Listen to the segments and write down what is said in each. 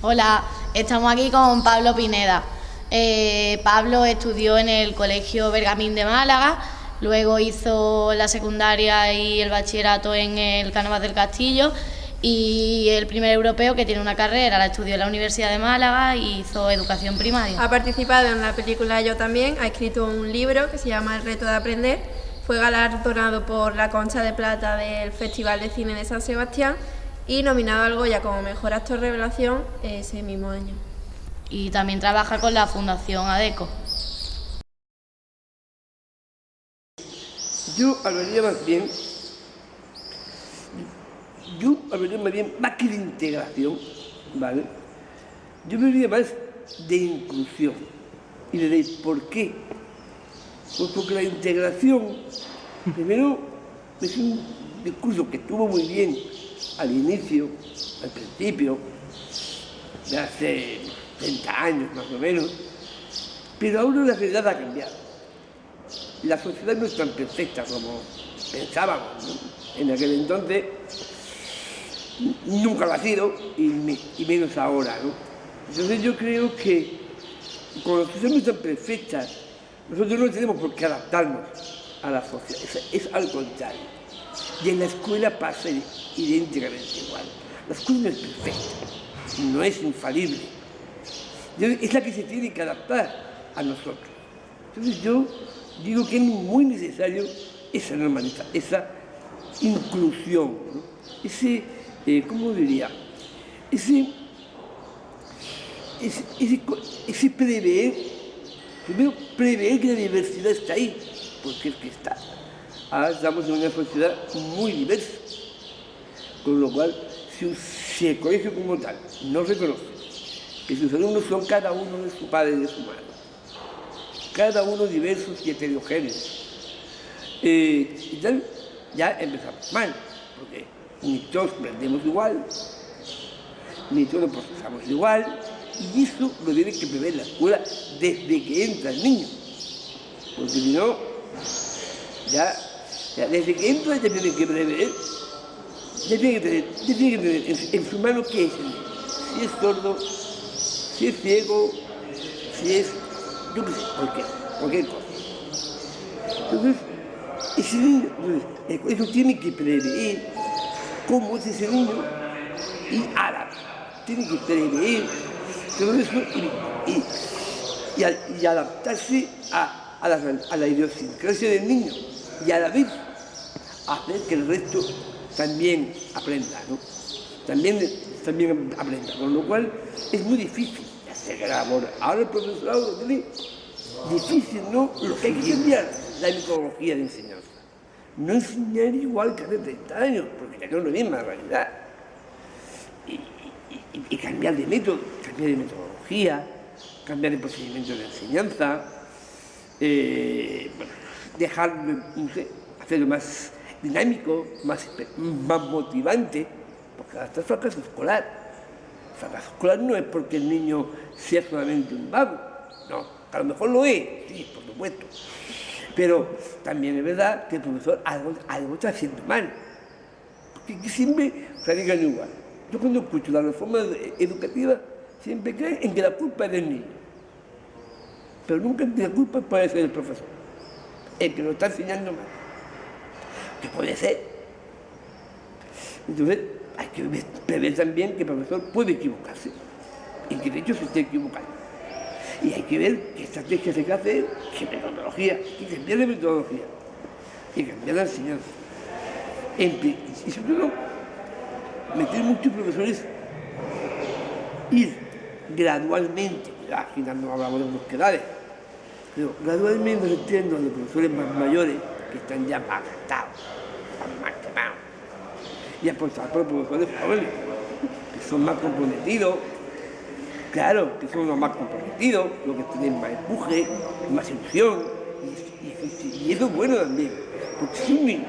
Hola, estamos aquí con Pablo Pineda. Pablo estudió en el Colegio Bergamín de Málaga, luego hizo la secundaria y el bachillerato en el Cánovas del Castillo y el primer europeo que tiene una carrera la estudió en la Universidad de Málaga y hizo educación primaria. Ha participado en la película Yo también, ha escrito un libro que se llama El reto de aprender, fue galardonado por la Concha de Plata del Festival de Cine de San Sebastián y nominado al Goya como Mejor Actor Revelación ese mismo año. Y también trabaja con la Fundación ADECO. Yo hablaría más bien, más que de integración, ¿vale? Yo hablaría más de inclusión. Y diréis, ¿por qué? Pues porque la integración, primero, es un discurso que estuvo muy bien al inicio, al principio, de hace 30 años más o menos, pero ahora la realidad ha cambiado. La sociedad no es tan perfecta como pensábamos, ¿no? En aquel entonces nunca lo ha sido y menos ahora, ¿no? Entonces yo creo que con las sociedades no están perfectas, nosotros no tenemos por qué adaptarnos a la sociedad, es al contrario. Y en la escuela pasa idénticamente igual. La escuela no es perfecta, no es infalible, es la que se tiene que adaptar a nosotros. Entonces yo digo que es muy necesario esa normalización, esa inclusión, ¿no? Ese, ¿cómo diría? Ese prever, primero prever que la diversidad está ahí, porque es que está. Ahora estamos en una sociedad muy diversa, con lo cual, si el colegio como tal no reconoce que sus alumnos son cada uno de su padre y de su madre, cada uno diversos y heterogéneos, y tal, ya empezamos mal, porque ni todos aprendemos igual, ni todos procesamos igual, y eso lo tiene que prever la escuela desde que entra el niño, porque si no, ya desde que entra ya tiene que prever, ya tiene que tener en su mano qué es el niño, si es sordo, si es ciego, si es, yo qué sé, cualquier cosa. Entonces, ese niño, el colegio tiene que prever cómo es ese niño y tiene que prever todo eso y adaptarse a la idiosincrasia del niño y a la vez hacer que el resto también aprenda, ¿no? También aprenda, con lo cual es muy difícil hacer labor. Ahora el profesorado lo tiene difícil, ¿no? Lo que hay que cambiar la metodología de enseñanza. No enseñar igual que hace 30 años, porque ya no es la misma realidad. Y cambiar de método, cambiar de metodología, cambiar de procedimiento de enseñanza, dejarlo, no sé, hacerlo más dinámico, más motivante, porque hasta el fracaso escolar. El fracaso escolar no es porque el niño sea solamente un vago, no, a lo mejor lo es, sí, por supuesto. Pero también es verdad que el profesor algo está haciendo mal, porque siempre radican igual. Yo cuando escucho la reforma educativa siempre creen en que la culpa es del niño, pero nunca la culpa puede ser del profesor, el que lo está enseñando mal, que puede ser. Entonces hay que prever también que el profesor puede equivocarse y que de hecho se esté equivocando. Y hay que ver qué estrategias hay que hacer, qué metodología, hay que cambiar de metodología, hay que cambiar la enseñanza. Y sobre todo, meter muchos profesores, ir gradualmente, aquí no hablamos de mosquedades, pero gradualmente metiendo a los profesores más mayores que están ya más gastados, más quemados, y apostar por los profesores jóvenes, que son más comprometidos, claro, que son los más comprometidos, los que tienen más empuje, más ilusión, y eso es bueno también, porque si un niño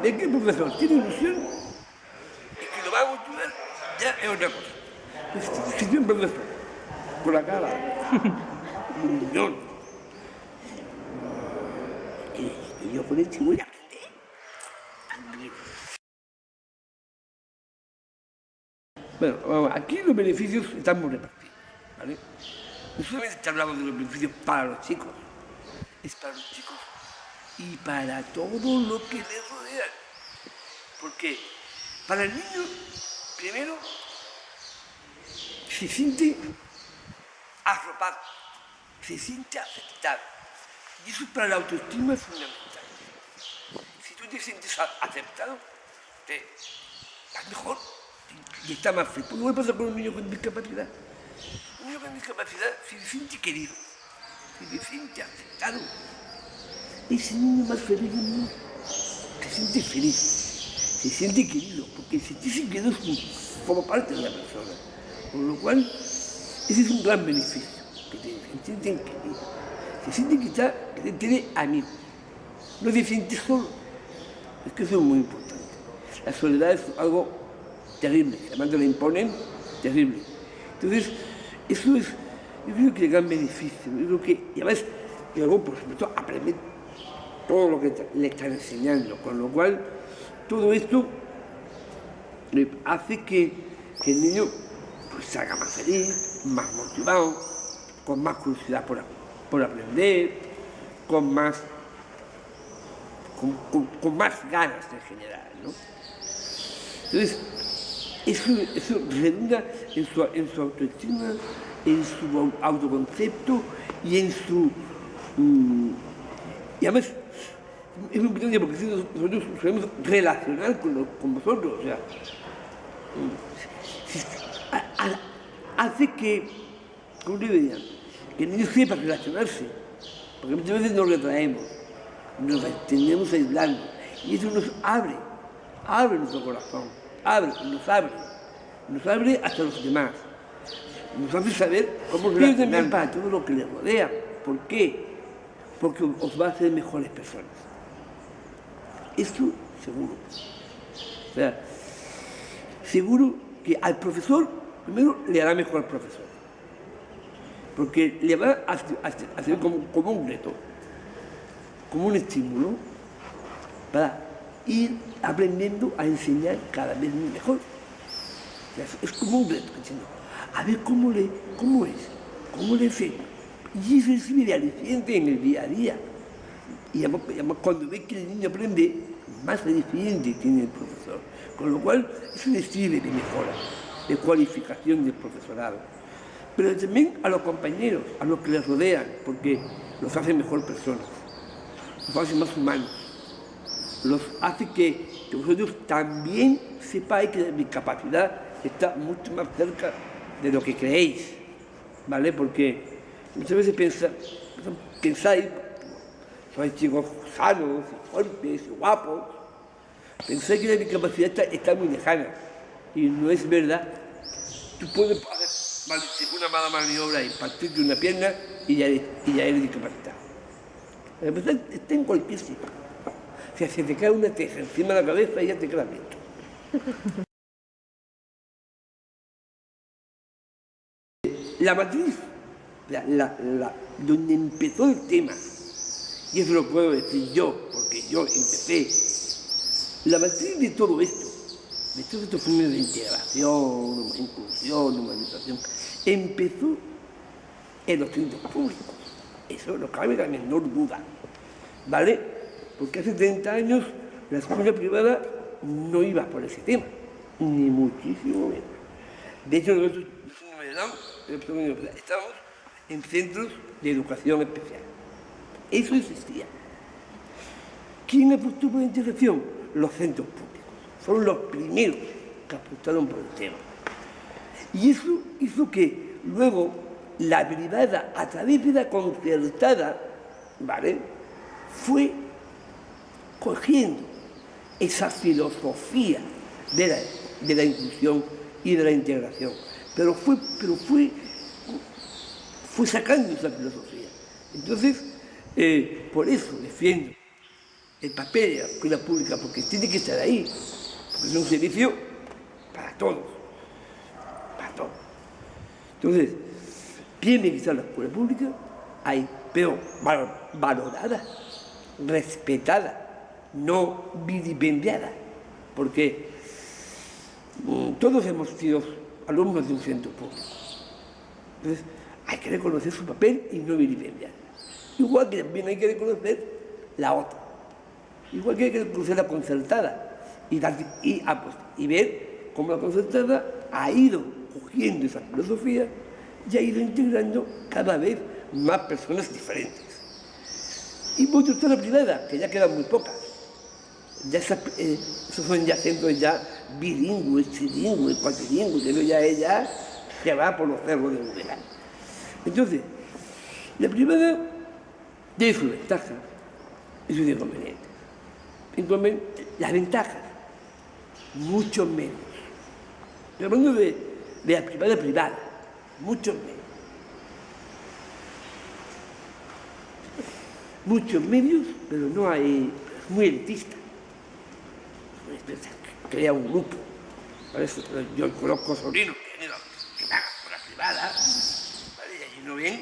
ve que el profesor tiene ilusión, y que lo va a ayudar, ya es otra cosa. Pues, si tiene un profesor con la cara, un millón, que yo con este voy a aprender. Bueno, vamos, aquí los beneficios están muy repartidos, ¿vale? No solamente hablamos de los beneficios para los chicos, es para los chicos y para todo lo que les rodea. Porque para el niño, primero, se siente arropado, se siente aceptado. Y eso para la autoestima es fundamental. Si tú te sientes aceptado, estás mejor y estás más feliz. ¿Qué pasa con un niño con discapacidad? Un niño con discapacidad, si se siente querido, si se siente aceptado, ese niño más feliz del mundo, se siente feliz, se siente querido, porque sentirse querido forma parte de la persona. Con lo cual, ese es un gran beneficio, que se sienten queridos, se siente que tiene amigos, no se siente solo. Es que eso es muy importante. La soledad es algo terrible, además te la imponen, terrible. Entonces, eso es, yo creo que el gran beneficio, yo creo que, y además, y luego, por supuesto, aprender todo lo que le están enseñando, con lo cual, todo esto hace que el niño pues, salga más feliz, más motivado, con más curiosidad por aprender, con más ganas en general, ¿no? Entonces, eso redunda en su autoestima, en su autoconcepto y en su... y además, es muy importante porque nosotros sabemos relacionar con vosotros, o sea, hace que, ¿cómo te diría? Que el niño sepa relacionarse, porque muchas veces nos retraemos, nos tendemos a aislarnos, y eso nos abre nuestro corazón, nos abre hasta los demás, nos hace saber cómo relacionar para todo lo que les rodea. ¿Por qué? Porque os va a hacer mejores personas. Esto seguro. O sea, seguro que al profesor, primero, le hará mejor al profesor. Porque le va a hacer como un reto, como un estímulo para ir aprendiendo a enseñar cada vez mejor. O sea, es como un reto, diciendo, a ver cómo le enseño. Y eso es muy aliciente en el día a día. Y además cuando ve que el niño aprende, más aliciente tiene el profesor. Con lo cual es un estilo de mejora, de cualificación del profesorado. Pero también a los compañeros, a los que les rodean, porque los hace mejor personas, los hace más humanos, los hace que vosotros también sepáis que la discapacidad está mucho más cerca de lo que creéis, ¿vale? Porque muchas veces pensáis, sois chicos sanos, fuertes, guapos, pensáis que la discapacidad está muy lejana, y no es verdad. Tú puedes hacer una mala maniobra y partirte una pierna y ya eres discapacitado. La discapacidad está en cualquier sitio. O sea, se te cae una teja encima de la cabeza y ya te quedas listo. La matriz, donde empezó el tema, y eso lo puedo decir yo, porque yo empecé, la matriz de todo esto fue de integración, inclusión, humanización, empezó en los centros públicos, eso no cabe la menor duda, ¿vale? Porque hace 30 años la escuela privada no iba por ese tema, ni muchísimo menos. De hecho, nosotros estamos en centros de educación especial. Eso existía. ¿Quién apostó por la integración? Los centros públicos. Fueron los primeros que apostaron por el tema. Y eso hizo que luego la privada, a través de la concertada, ¿vale?, fue cogiendo esa filosofía de la inclusión y de la integración. Pero fue sacando esa filosofía. Entonces, por eso defiendo el papel de la escuela pública, porque tiene que estar ahí, porque es un servicio para todos, Entonces, tiene que estar la escuela pública ahí, pero valorada, respetada, no vilipendiada, porque todos hemos sido alumnos de un centro público. Entonces, hay que reconocer su papel y no vilipendiarla. Igual que también hay que reconocer la otra. Igual que hay que reconocer la concertada y ver cómo la concertada ha ido cogiendo esa filosofía y ha ido integrando cada vez más personas diferentes. Y por otro está la privada, que ya quedan muy pocas. Ya esos son ya centros ya bilingües, trilingües, cuatrilingües, que ya ella se va por los cerros de Úbeda. Entonces, la privada tiene sus ventajas y sus inconvenientes. Las ventajas, muchos medios. Estoy hablando de la privada, muchos medios. Muchos medios, pero no hay, es muy elitista. Crea un grupo. Por eso, yo conozco sobrinos que pagan por la privada, ¿vale? Y allí no ven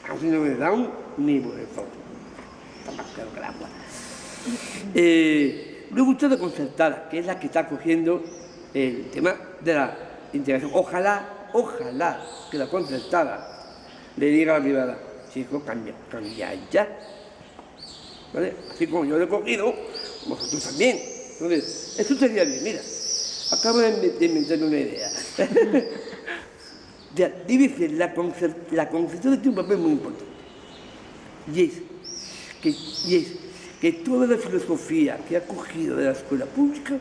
a un síndrome de Down ni por el sol. Está más claro que el agua. Luego está la concertada, que es la que está cogiendo el tema de la integración. Ojalá que la concertada le diga a la privada, chicos, cambia ya. ¿Vale? Así como yo lo he cogido, vosotros también. Entonces, esto sería bien. Mira, acabo de inventarme una idea. Debe ser la concertada tiene un papel muy importante. Y es que toda la filosofía que ha cogido de la escuela pública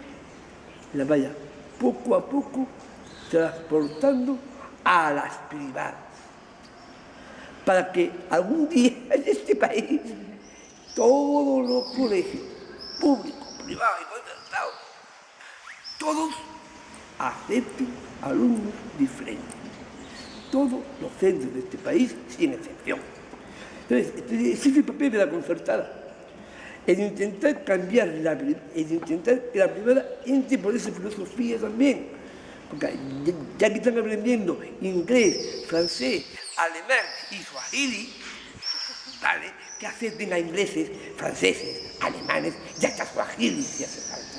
la vaya poco a poco transportando a las privadas. Para que algún día en este país todos los colegios públicos, privados y concertados, todos acepten alumnos diferentes. Todos los centros de este país, sin excepción. Entonces, ese es el papel de la concertada. El intentar cambiar el intentar que la privada entre por esa filosofía también. Porque ya que están aprendiendo inglés, francés, alemán y suajili, ¿vale? Que acepten a ingleses, franceses, alemanes y hasta suajili si hace falta.